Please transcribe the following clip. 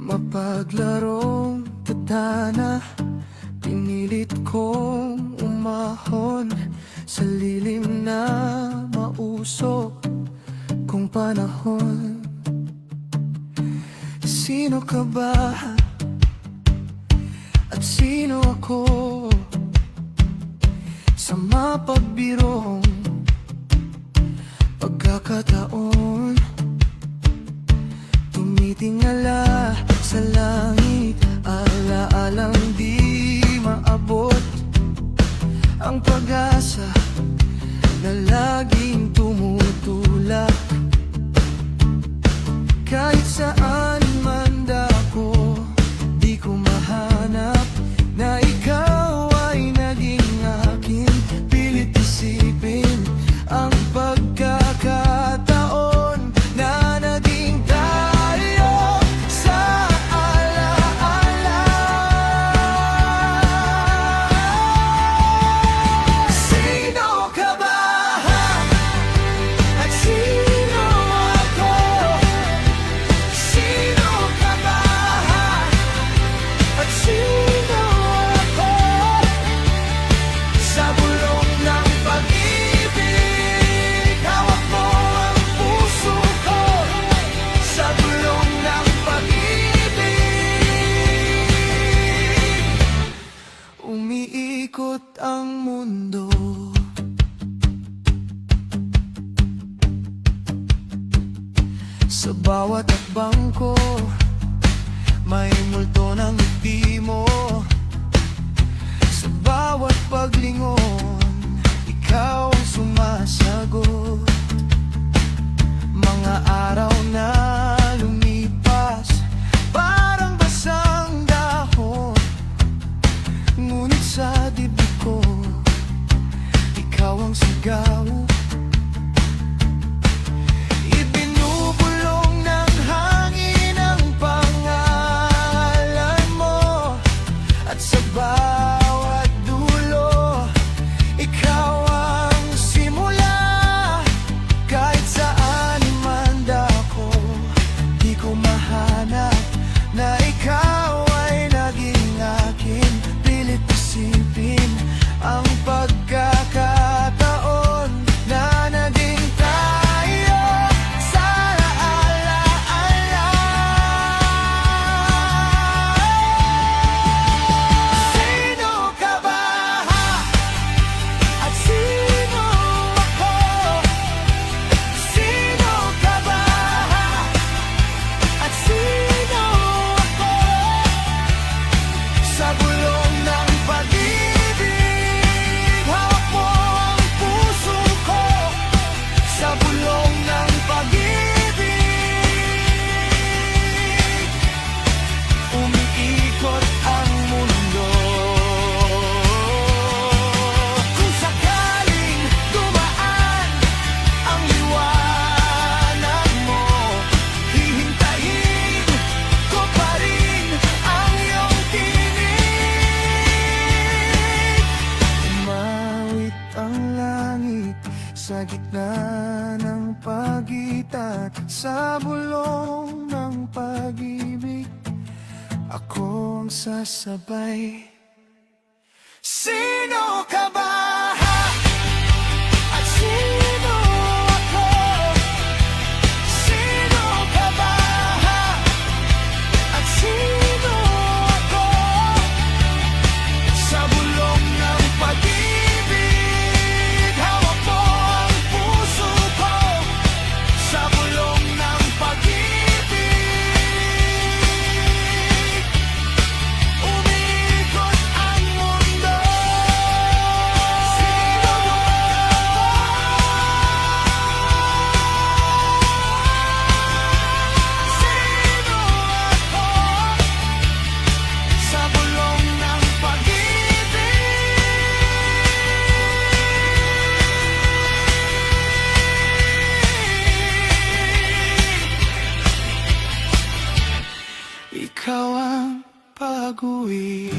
Mapaglarong tadhana, pinilit kong umahon sa lilim na mausok kong panahon. Sino ka ba? At sino ako? Sa mapagbirong pagkakataon, tumitingala sa langit, ala-alang di maabot ang pag-asa na laging tumutulak. Kahit saan man dako, di ko mahanap na ikaw ay naging akin. Pilit isipin ang pagkakataon na naging tayo sa alaala. Sino ka ba? At sino ako? Sino ka ba? At sino ako? Sa bulong ng pag-ibig, hawak mo ang puso ko. Sa bulong ng pag-ibig, umiikot ang mundo. Sa bawat hakbang ko, may multo ng ngiti mo. Sa bawat paglingon, ikaw ang sumasagot. Mga araw na lumipas, parang basang dahon, ngunit sa dibdib ko, ikaw ang sigaw. Ibinubulong ng hangin ang pangalan mo, at sa bawat dulo, ikaw ang simula. Kahit saan man dako, di ko mahanap na ikaw ay naging akin. Pilit isipin ang pagkakataon na naging tayo sa alaala. Sino ka ba? At sino ako? Sino ka ba? At sino ako? Sa bulong ng pag-ibig, hawak mo ang puso ko. Sa bulong ng pag-ibig, umiikot ang mundo. Kung sakaling dumaan ang liwanag mo, hihintayin ko pa rin ang iyong tinig. Umawit ang langit sa gitna ng pagitan, sa bulong ng pag-ibig, ako ang sasabay. Sino ka ba? At sino ako? Sino ka ba? At sino ako? Sa bulong ng pag-ibig, hawak mo ang puso ko. Sa bulong ng pag-ibig, umiikot ang mundo. Sino ikaw ang pag-uwi.